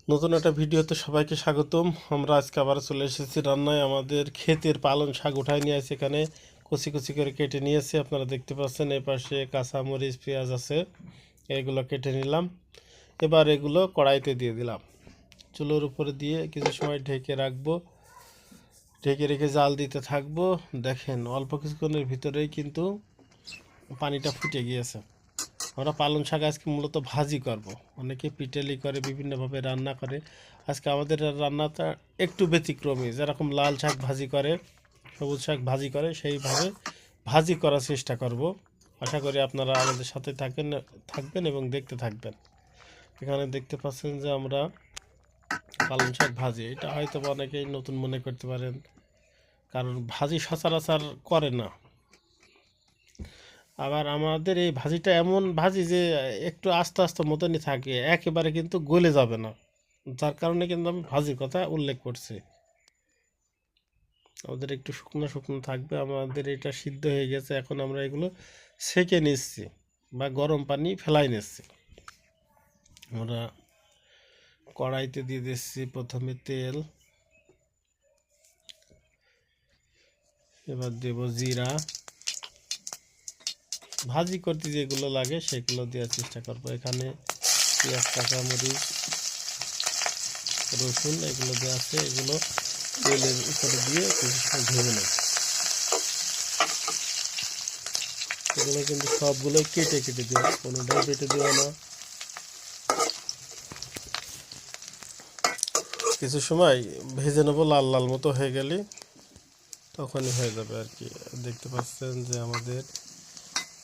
নতুন একটা ভিডিওতে সবাইকে স্বাগতম। আমরা আজকে আবার চলে এসেছি রান্নায়। আমাদের ক্ষেতের পালং শাক উঠায় নিয়ে আসি, এখানে কুচি কুচি করে কেটে নিয়েছি। আপনারা দেখতে পাচ্ছেন এই পাশে কাঁচামরিচ পেঁয়াজ আছে, এগুলো কেটে নিলাম। এবার এগুলো কড়াইতে দিয়ে দিলাম, চুলোর উপরে দিয়ে কিছু সময় ঢেকে রাখবো। ঢেকে রেখে জাল দিতে থাকবো। দেখেন অল্প কিছুক্ষণের ভিতরেই কিন্তু পানিটা ফুটে গিয়েছে। আমরা পালং শাক আজকে মূলত ভাজি করব। অনেকে পিটেলি করে, বিভিন্নভাবে রান্না করে। আজকে আমাদের রান্নাটা একটু ব্যতিক্রমী। যেরকম লাল শাক ভাজি করে, সবুজ শাক ভাজি করে, সেইভাবে ভাজি করার চেষ্টা করব। আশা করি আপনারা আমাদের সাথে থাকবেন এবং দেখতে থাকবেন। এখানে দেখতে পাচ্ছেন যে আমরা পালং শাক ভাজি, এটা হয়তো অনেকেই নতুন মনে করতে পারেন, কারণ ভাজি সচরাচর করে না। আবার আমাদের এই ভাজিটা এমন ভাজি যে একটু আস্তে আস্তে মতনই থাকে, একেবারে কিন্তু গলে যাবে না। যার কারণে কিন্তু আমি ভাজির কথা উল্লেখ করছি। আমাদের একটু শুকনো শুকনো থাকবে। আমাদের এটা সিদ্ধ হয়ে গেছে, এখন আমরা এগুলো সেঁকে নিচ্ছি বা গরম পানি ফেলাই নিচ্ছি। আমরা কড়াইতে দিয়ে দিচ্ছি প্রথমে তেল, এবার দেব জিরা। ভাজি করতে যেগুলো লাগে সেগুলো দেওয়ার চেষ্টা করবো। এখানে পেঁয়াজ, কাঁচামরিচ, রসুন এগুলো দেওয়া আছে। এগুলো তেলের উপরে দিয়ে কিছু সময় ভেজে নেব। এগুলো কিন্তু সবগুলো কেটে কেটে দেওয়া, কোনোটাই বেটে দেওয়া না। কিছু সময় ভেজে নেবো, লাল লাল মতো হয়ে গেলে তখনই হয়ে যাবে আর কি। দেখতে পাচ্ছেন যে আমাদের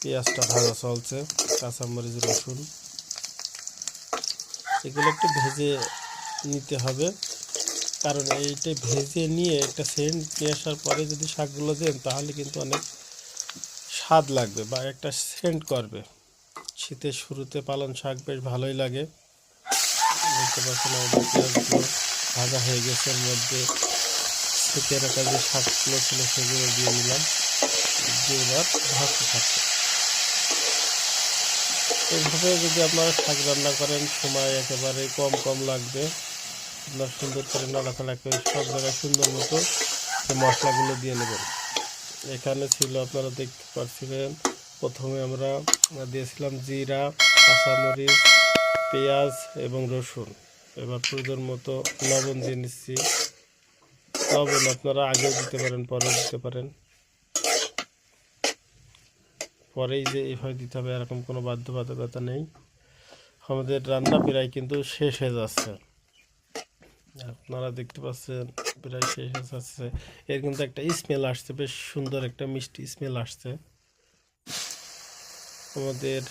পেঁয়াজটা ভাজা চলছে, কাঁচামরিচ, রসুন এগুলো একটু ভেজে নিতে হবে। কারণ এইটা ভেজে নিয়ে একটা সেন্ট নিয়ে আসার পরে যদি শাকগুলো দেন তাহলে কিন্তু অনেক স্বাদ লাগবে বা একটা সেন্ট করবে। শীতের শুরুতে পালং শাক বেশ ভালোই লাগে। দেখতে পাচ্ছেন আমাদের পেঁয়াজগুলো ভাজা হয়ে গেছে, এর মধ্যে থেকে রাখা যে শাকগুলো ছিল সেগুলো দিয়ে নিলাম, দিয়ে এবার ভাজতে থাকবে। এইভাবে যদি আপনারা শাক রান্না করেন সময় একেবারে কম কম লাগবে। আপনার সুন্দর করে নাড়াচাড়া করে সব জায়গায় সুন্দর মতো মশলাগুলো দিয়ে নেবেন। এখানে ছিল, আপনারা দেখতে পাচ্ছিলেন, প্রথমে আমরা দিয়েছিলাম জিরা, কাঁচামরিচ, পেঁয়াজ এবং রসুন। এবার প্রয়োজন মতো লবণ দিয়ে নিচ্ছি। লবণ আপনারা আগেও দিতে পারেন, পরেও দিতে পারেন। পরেই যে এভাবে দিতে হবে এরকম কোনো বাধ্যবাধকতা নেই। আমাদের রান্না প্রায় কিন্তু শেষ হয়ে যাচ্ছে। আপনারা দেখতে পাচ্ছেন প্রায় শেষ হয়ে যাচ্ছে। এর কিন্তু একটা স্মেল আসছে, বেশ সুন্দর একটা মিষ্টি স্মেল আসছে। আমাদের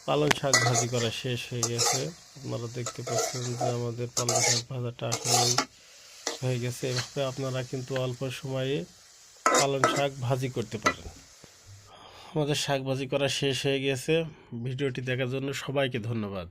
পালং শাক ভাজি করা শেষ হয়ে গেছে। আপনারা দেখতে পাচ্ছেন যে আমাদের পালং শাক ভাজাটা আসলেই হয়ে গেছে। এভাবে আপনারা কিন্তু অল্প সময়ে পালং শাক ভাজি করতে পারেন। আমাদের শাক ভাজি করা শেষ হয়ে গেছে। ভিডিওটি দেখার জন্য সবাইকে ধন্যবাদ।